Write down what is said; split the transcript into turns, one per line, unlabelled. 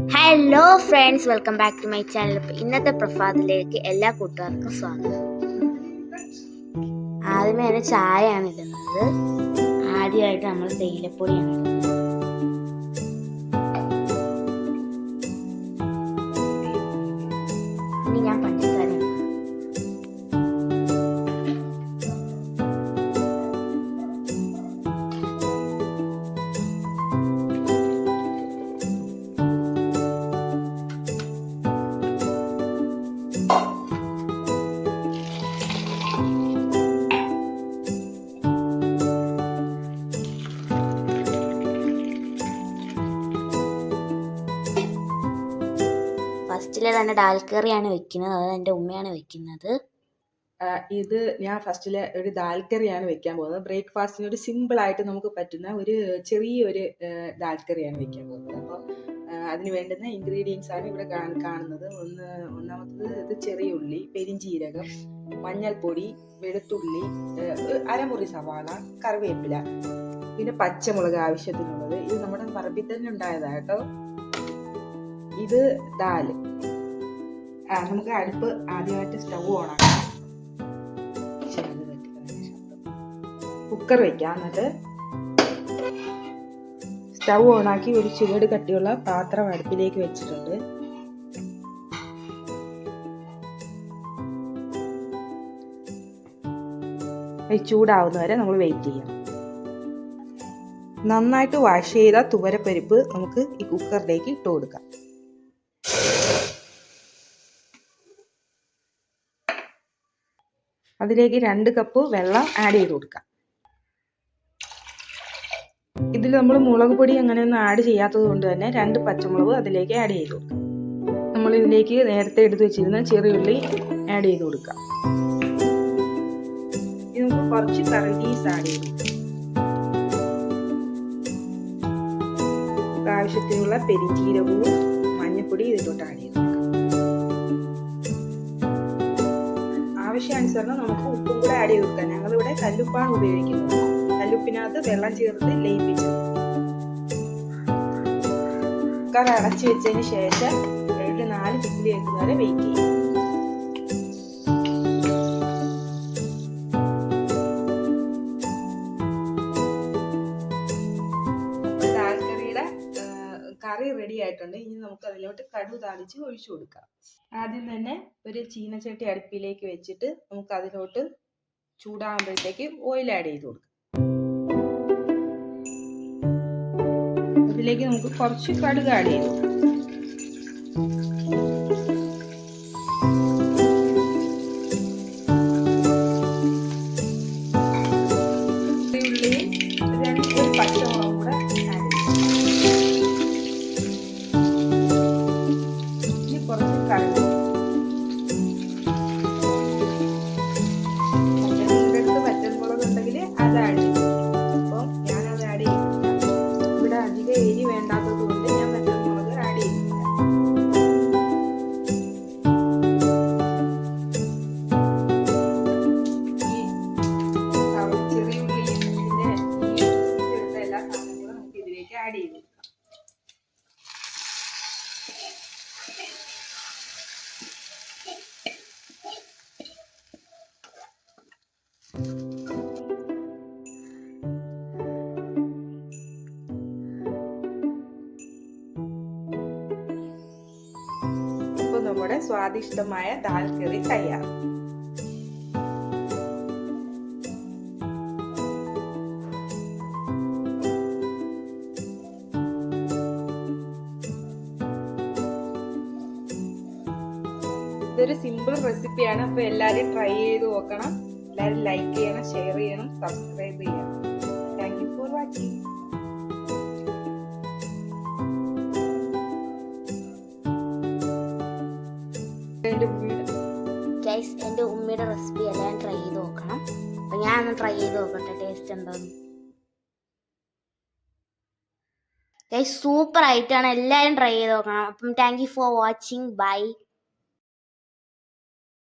Hello friends, welcome back to my channel. ഇന്നത്തെ പ്രഭാതത്തിലേക്ക് എല്ലാ കൂട്ടുകാർക്കും സ്വാഗതം. ആദ്യമേ തന്നെ ചായയാണ് ഇടുന്നത്. ആദ്യമായിട്ട് നമ്മൾ തേയിലപ്പൊടിയാണ് ഇടുന്നത്. ഇനി ഞാൻ പഞ്ചസാര ഫസ്റ്റിലെ തന്നെ ഡാൽ കറിയാണ് വെക്കുന്നത്. അത് എൻ്റെ ഉമ്മയാണ് വെക്കുന്നത്.
ഇത് ഞാൻ ഫസ്റ്റില് ഒരു ദാൽ കറിയാണ് വെക്കാൻ പോകുന്നത്. ബ്രേക്ക്ഫാസ്റ്റിന് ഒരു സിമ്പിൾ ആയിട്ട് നമുക്ക് പറ്റുന്ന ഒരു ചെറിയൊരു ദാൽ കറിയാണ് വെക്കാൻ പോകുന്നത്. അപ്പോൾ അതിന് വേണ്ടുന്ന ഇൻഗ്രീഡിയൻസ് ആണ് ഇവിടെ കാണുന്നത്. ഒന്നാമത്തത് ഇത് ചെറിയ ഉള്ളി, പെരിഞ്ചീരകം, മഞ്ഞൾപ്പൊടി, വെളുത്തുള്ളി, അരമുറി സവാള, കറിവേപ്പില, പിന്നെ പച്ചമുളക് ആവശ്യത്തിനുള്ളത്. ഇത് നമ്മുടെ പറമ്പിൽ തന്നെ ഉണ്ടായതാണ് കേട്ടോ. ഇത് ദാല്. നമുക്ക് അടുപ്പ് ആദ്യമായിട്ട് സ്റ്റൗ ഓണാക്കാം. കുക്കർ വെക്കാം. എന്നിട്ട് സ്റ്റൗ ഓണാക്കി ഒരു ചുവട് കട്ടിയുള്ള പാത്രം അടുപ്പിലേക്ക് വെച്ചിട്ടുണ്ട്. ചൂടാവുന്ന വരെ നമ്മൾ വെയിറ്റ് ചെയ്യാം. നന്നായിട്ട് വാഷ് ചെയ്ത തുവരപ്പരിപ്പ് നമുക്ക് ഈ കുക്കറിലേക്ക് ഇട്ട് കൊടുക്കാം. അതിലേക്ക് 2 കപ്പ് വെള്ളം ആഡ് ചെയ്ത് കൊടുക്കാം. ഇതിൽ നമ്മൾ മുളക് പൊടി അങ്ങനെയൊന്നും ആഡ് ചെയ്യാത്തത് കൊണ്ട് തന്നെ 2 പച്ചമുളക് അതിലേക്ക് ആഡ് ചെയ്ത് കൊടുക്കാം. നമ്മൾ ഇതിലേക്ക് നേരത്തെ എടുത്ത് വെച്ചിരുന്ന ചെറിയുള്ളി ആഡ് ചെയ്ത് കൊടുക്കാം. ഇത് നമുക്ക് കുറച്ച് കറി ലീവ്സ് ആഡ് ചെയ്ത് കൊടുക്കാം. ആവശ്യത്തിനുള്ള പെരിഞ്ചീരകവും മഞ്ഞൾപ്പൊടി ഇതിലോട്ട് ആഡ് ചെയ്ത് കൊടുക്കാം. ആവശ്യാനുസരണം നമുക്ക് ഉപ്പും കൂടെ ആഡ് ചെയ്ത് കൊടുക്കാം. ഞങ്ങളിവിടെ കല്ലുപ്പാണ് ഉപയോഗിക്കുന്നത്. കല്ലുപ്പിനകത്ത് വെള്ളം ചേർത്ത് ലയിപ്പിച്ചു കുക്കർ അടച്ചു വെച്ചതിന് ശേഷം 4 വിസിൽ കേൾക്കുന്നത് വരെ വെയിറ്റ് ചെയ്യും. കറി റെഡി ആയിട്ടുണ്ട്. ഇനി നമുക്ക് അതിലോട്ട് കടുക് താളിച്ച് ഒഴിച്ചു കൊടുക്കാം. ആദ്യം തന്നെ ഒരു ചീനച്ചട്ടി അടുപ്പിലേക്ക് വെച്ചിട്ട് നമുക്ക് അതിലോട്ട് ചൂടാകുമ്പോഴത്തേക്ക് ഓയിൽ ആഡ് ചെയ്ത് കൊടുക്കാം. അതിലേക്ക് നമുക്ക് കുറച്ച് കടുക് ആഡ് ചെയ്ത് കൊടുക്കാം. ഒരു പച്ചമുളകും കൂടെ ആഡ് ചെയ്ത് കുറച്ച് കറി പച്ചമുളക് ഉണ്ടെങ്കിൽ അത് ആഡ് ചെയ്യും. അപ്പോൾ ഞാനത് ആഡ് ചെയ്തില്ല. ഇവിടെ അധികം എരി വേണ്ടാത്തത് കൊണ്ട് ഞാൻ പച്ചമുളക് ആഡ് ചെയ്തില്ല. ഈ ചെറിയ ഉള്ളിയും പിന്നെ ഈ എടുത്ത എല്ലാ സാധനങ്ങളും നമുക്ക് ഇതിലേക്ക് ആഡ് ചെയ്ത് കൊടുക്കാം. ഇപ്പോൾ നമ്മുടെ സ്വാദിഷ്ടമായ ദാൽ കറി തയ്യാർ. ഇതൊരു സിമ്പിൾ റെസിപ്പിയാണ്. അപ്പോൾ എല്ലാവരും ട്രൈ ചെയ്ത് നോക്കണം. എല്ലാവരും ലൈക്ക് ചെയ്യണം, ഷെയർ ചെയ്യണം, സബ്സ്ക്രൈബ് ചെയ്യണം. Thank you for watching.
Guys, എൻ്റെ ഉമ്മയുടെ റെസിപ്പി എല്ലാം ട്രൈ ചെയ്ത് നോക്കണം. അപ്പം ഞാനൊന്ന് ട്രൈ ചെയ്ത് നോക്കട്ടെ ടേസ്റ്റ് എന്താന്ന്. ഗൈസ്, സൂപ്പർ ആയിട്ടാണ്. എല്ലാവരും ട്രൈ ചെയ്ത് നോക്കണം. അപ്പം thank you for watching. By.